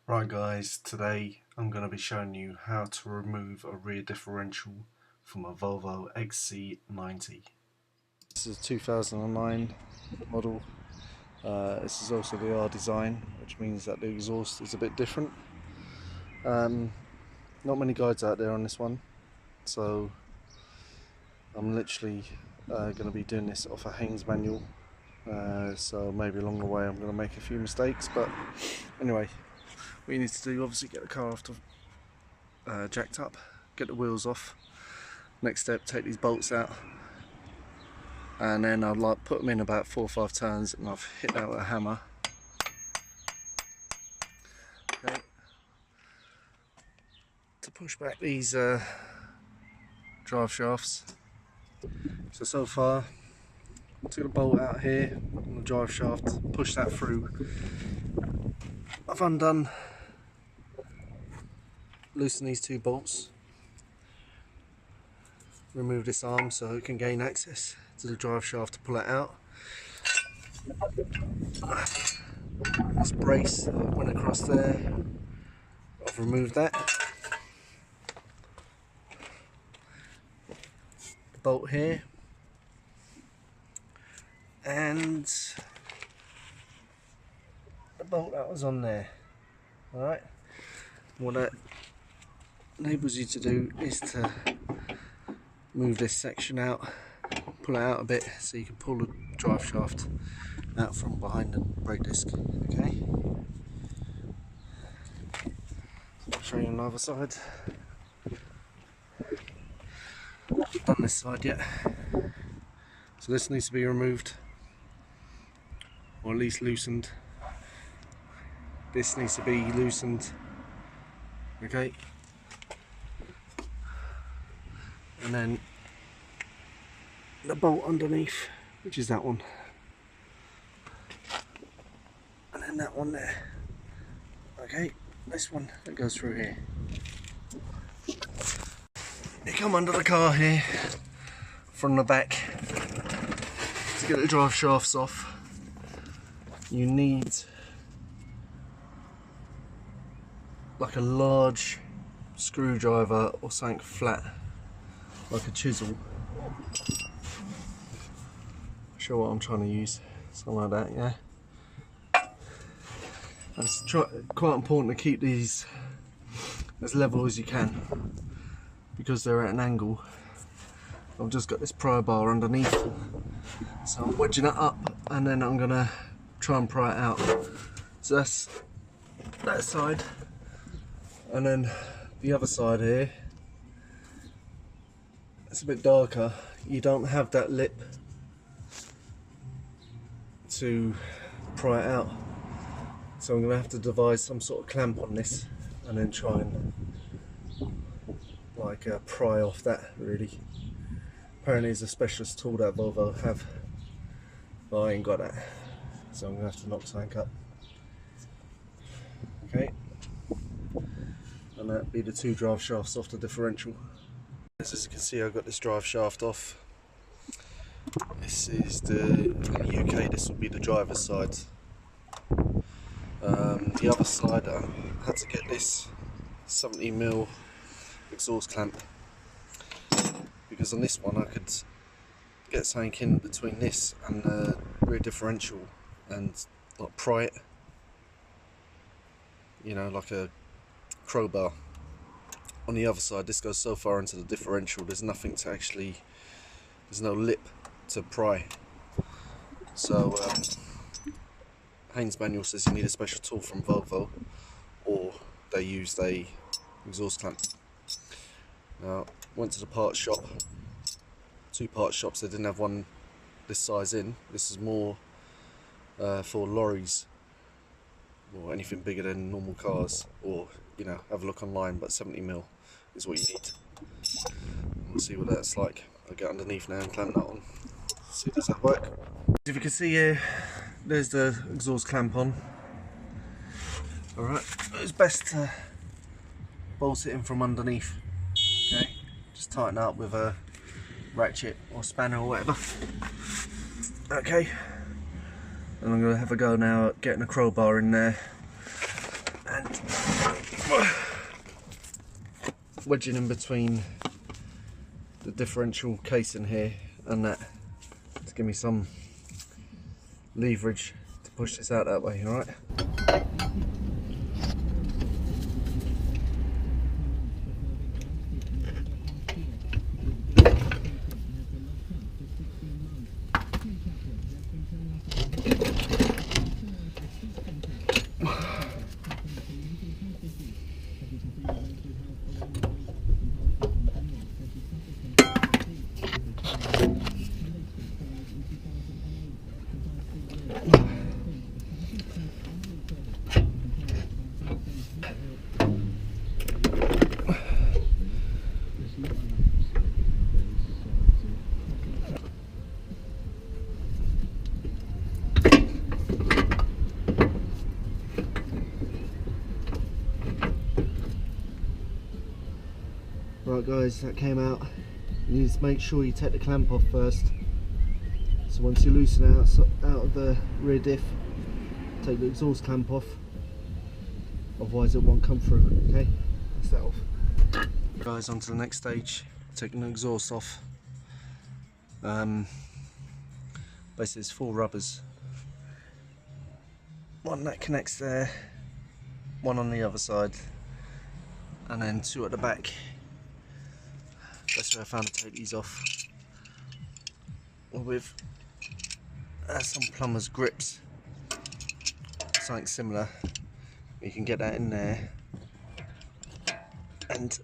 Right guys, today I'm going to be showing you how to remove a rear differential from a Volvo XC-90. This is a 2009 model. This is also the R design, which means that the exhaust is a bit different. Not many guides out there on this one, so I'm literally going to be doing this off a Haynes manual. So maybe along the way I'm going to make a few mistakes, but anyway, what you need to do, obviously get the car off jacked up, get the wheels off. Next step, take these bolts out, and then I'd like put them in about 4 or 5 turns, and I've hit that with a hammer. Okay. To push back these drive shafts. So far, took the bolt out here on the drive shaft, pushed that through. I've undone, loosened these 2 bolts, remove this arm so it can gain access to the drive shaft to pull it out. This brace that went across there, I've removed that. The bolt here, and the bolt that was on there. Alright, what that enables you to do is to move this section out, pull it out a bit so you can pull the drive shaft out from behind the brake disc. Okay, I'll show you on the other side. Not done this side yet, so this needs to be removed, or at least loosened. This needs to be loosened. Okay, and then the bolt underneath, which is that one, and then that one there. Okay, this one that goes through here. You come under the car here from the back to get the drive shafts off. You need like a large screwdriver or something flat, like a chisel. Show what I'm trying to use, something like that, yeah. And it's quite important to keep these as level as you can, because they're at an angle. I've just got this pry bar underneath, so I'm wedging it up, and then I'm gonna try and pry it out. So that's that side, and then the other side here, it's a bit darker. You don't have that lip to pry it out, so I'm gonna have to devise some sort of clamp on this and then try and like pry off that, really. Apparently it's a specialist tool that Volvo have, but I ain't got that, so I'm gonna have to knock something up. Okay, and that'd be the 2 drive shafts off the differential. As you can see, I've got this drive shaft off. This is in the UK, this will be the driver's side. The other side, I had to get this 70mm exhaust clamp, because on this one I could get something in between this and the rear differential and like pry it, you know, like a crowbar. On the other side, this goes so far into the differential, there's nothing to actually, there's no lip to pry. So Haynes manual says you need a special tool from Volvo, or they used a exhaust clamp. Now, went to the parts shop, 2 parts shops, they didn't have one this size in. This is more for lorries or anything bigger than normal cars, or you know, have a look online, but 70mm is what you need. We'll see what that's like. I'll get underneath now and clamp that on. See, does that work? If you can see here, there's the exhaust clamp on. Alright, it's best to bolt it in from underneath. Okay, just tighten up with a ratchet or spanner or whatever. Okay, and I'm going to have a go now at getting a crowbar in there and wedging in between the differential casing here and that to give me some leverage to push this out that way, alright? Right guys, that came out. You need to make sure you take the clamp off first. So once you loosen out of the rear diff, take the exhaust clamp off, otherwise it won't come through, okay? That's that off. Guys, on to the next stage, taking the exhaust off. Basically there's 4 rubbers. One that connects there, one on the other side, and then 2 at the back. That's where I found to take these off with some plumber's grips, something similar. You can get that in there and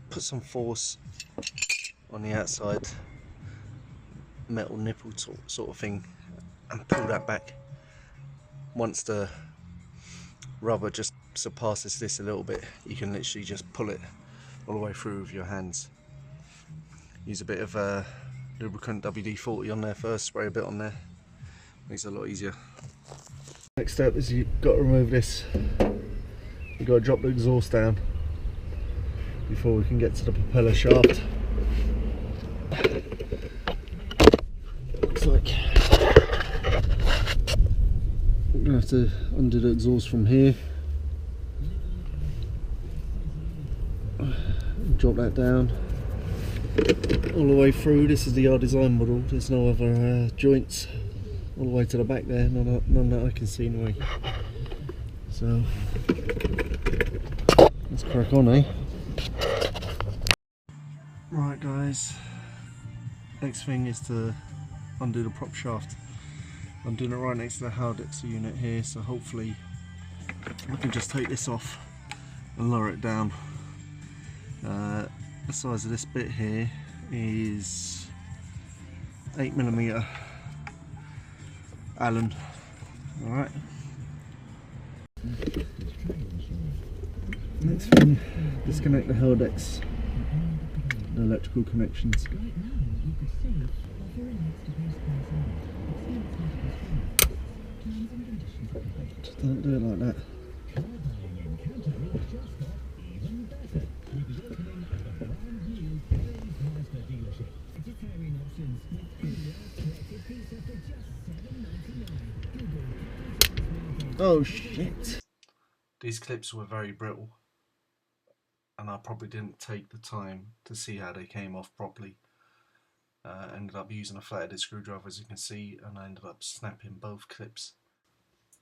put some force on the outside metal nipple sort of thing and pull that back. Once the rubber just surpasses this a little bit, you can literally just pull it all the way through with your hands. Use a bit of lubricant WD-40 on there first, spray a bit on there, makes it a lot easier. Next step is you've got to remove this. You've got to drop the exhaust down before we can get to the propeller shaft. Looks like we're going to have to undo the exhaust from here. Drop that down all the way through. This is the R design model, there's no other joints all the way to the back there, none that I can see anyway. So let's crack on, eh? Right guys, next thing is to undo the prop shaft. I'm doing it right next to the Haldex unit here, so hopefully I can just take this off and lower it down. The size of this bit here is 8mm Allen. Alright. Next thing, disconnect the Haldex electrical connections. Just don't do it like that. Oh shit! These clips were very brittle and I probably didn't take the time to see how they came off properly. Ended up using a flathead screwdriver, as you can see, and I ended up snapping both clips.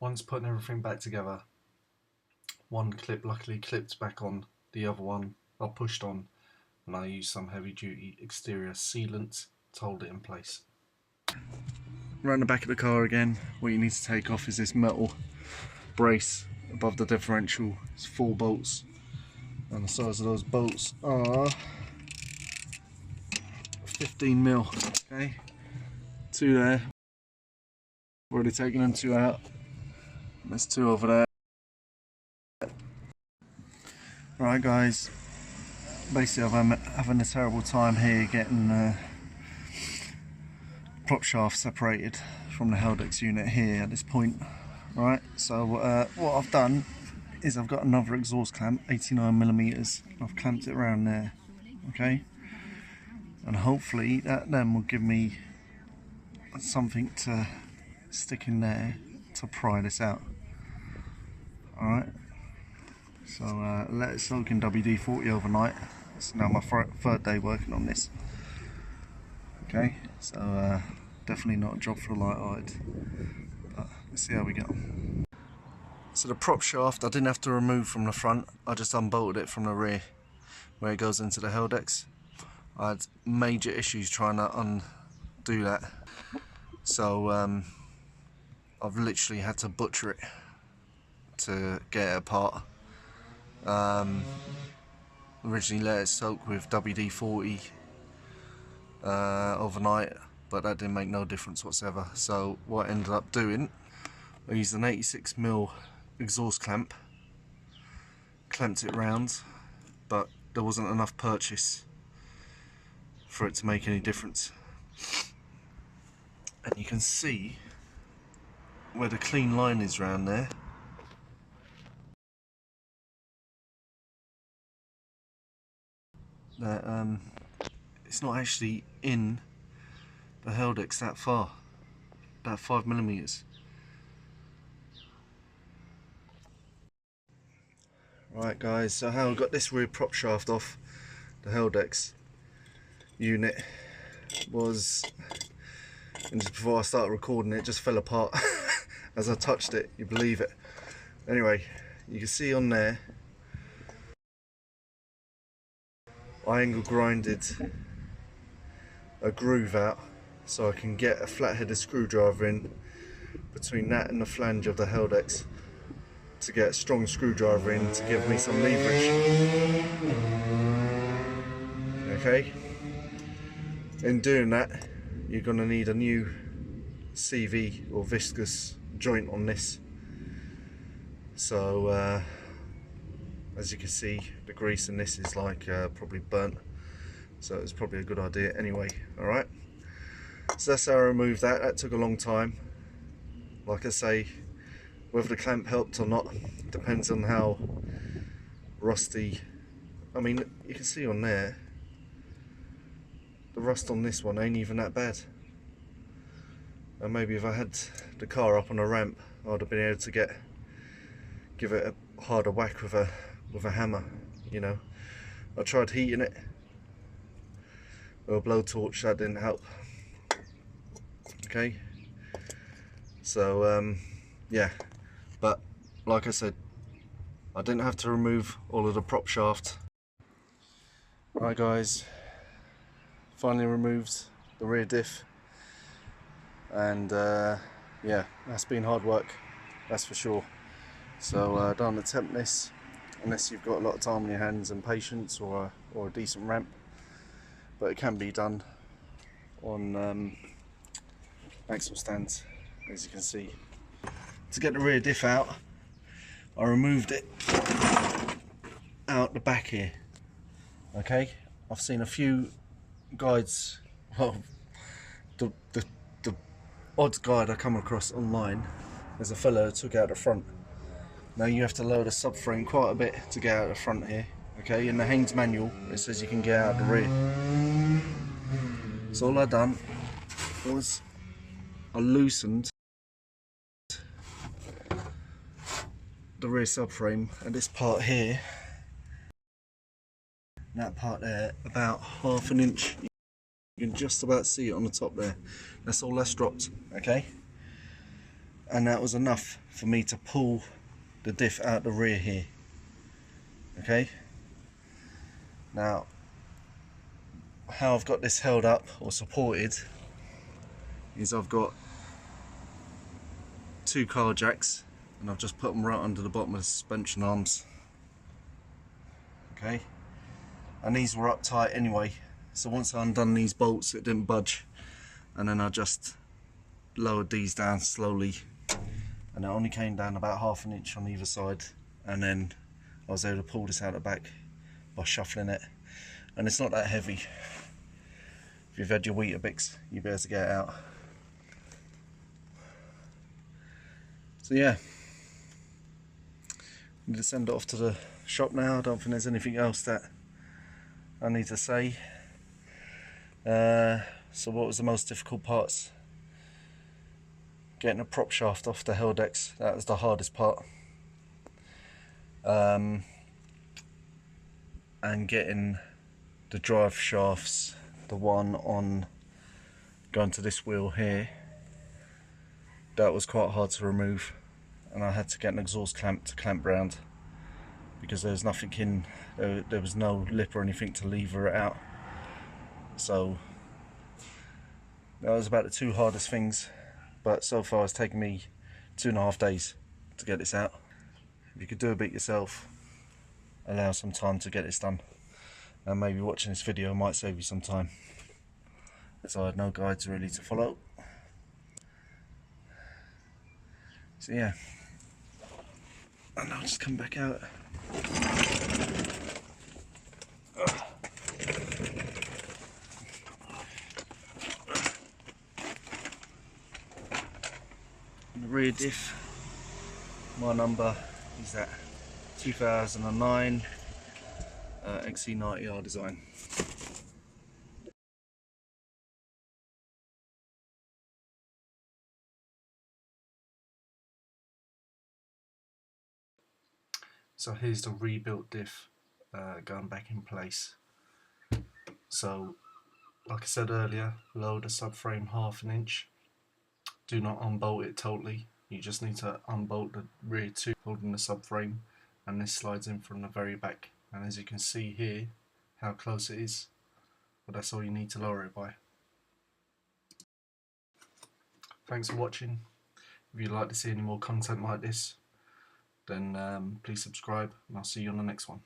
Once putting everything back together, one clip luckily clipped back on, the other one I pushed on, and I used some heavy duty exterior sealant to hold it in place. Around the back of the car again, what you need to take off is this metal brace above the differential. It's 4 bolts, and the size of those bolts are 15mm. Okay, 2 there. Already taken them 2 out. There's 2 over there. Right guys, basically I'm having a terrible time here getting prop shaft separated from the Haldex unit here at this point. Right, so what I've done is I've got another exhaust clamp, 89mm. I've clamped it around there, okay, and hopefully that then will give me something to stick in there to pry this out. Alright, so let it soak in WD-40 overnight, It's now my third day working on this. Okay, so definitely not a job for the light-eyed, but let's see how we get on. So the prop shaft I didn't have to remove from the front, I just unbolted it from the rear where it goes into the Heldex. I had major issues trying to undo that, so I've literally had to butcher it to get it apart. Originally let it soak with WD-40 overnight, but that didn't make no difference whatsoever. So what I ended up doing, I used an 86mm exhaust clamp, clamped it round, but there wasn't enough purchase for it to make any difference. And you can see where the clean line is round there. That it's not actually in the Heldex that far, about 5mm. Right guys, so how I got this rear prop shaft off the Heldex unit was, and just before I started recording it just fell apart as I touched it, you believe it. Anyway, you can see on there I angle grinded a groove out so I can get a flat-headed screwdriver in between that and the flange of the Heldex to get a strong screwdriver in to give me some leverage. Okay, in doing that you're going to need a new CV or viscous joint on this. So as you can see, the grease in this is like probably burnt, so it's probably a good idea anyway. Alright, so that's how I removed that. That took a long time. Like I say, whether the clamp helped or not depends on how rusty. I mean, you can see on there the rust on this one ain't even that bad, and maybe if I had the car up on a ramp I'd have been able to give it a harder whack with a hammer, you know. I tried heating it with a blowtorch, that didn't help. Okay, so yeah, but like I said, I didn't have to remove all of the prop shaft. Right guys, finally removed the rear diff, and yeah, that's been hard work, that's for sure. So don't attempt this unless you've got a lot of time on your hands and patience, or a decent ramp, but it can be done on axle stands, as you can see. To get the rear diff out, I removed it out the back here. Okay, I've seen a few guides, well, the odd guide I come across online, there's a fellow that took out the front. Now you have to lower the subframe quite a bit to get out the front here. Okay, in the Haynes manual it says you can get out the rear. So all I done was I loosened the rear subframe at this part here, that part there, about ½ an inch. You can just about see it on the top there. That's all that's dropped. Okay, and that was enough for me to pull the diff out the rear here. Okay, now how I've got this held up or supported is I've got 2 car jacks and I've just put them right under the bottom of the suspension arms. Okay, and these were up tight anyway, so once I undone these bolts it didn't budge, and then I just lowered these down slowly, and it only came down about ½ an inch on either side, and then I was able to pull this out the back by shuffling it. And it's not that heavy. If you've had your Weetabix, you'll be able to get it out. So yeah, I need to send it off to the shop now. I don't think there's anything else that I need to say. So what was the most difficult parts? Getting a prop shaft off the Heldex, that was the hardest part. And getting the drive shafts, the one on going to this wheel here, that was quite hard to remove, and I had to get an exhaust clamp to clamp round because there's nothing in, there was no lip or anything to lever it out. So that was about the two hardest things, but so far it's taken me 2.5 days to get this out. If you could do a bit yourself, allow some time to get this done, and maybe watching this video might save you some time, as I had no guides really to follow. So yeah, and I'll just come back out. The rear diff, my number is that 2009 XC-90 R design. So here's the rebuilt diff going back in place. So like I said earlier, lower the subframe 1/2 inch. Do not unbolt it totally. You just need to unbolt the rear tube holding the subframe, and this slides in from the very back. And as you can see here, how close it is. But that's all you need to lower it by. Thanks for watching. If you'd like to see any more content like this, then please subscribe, and I'll see you on the next one.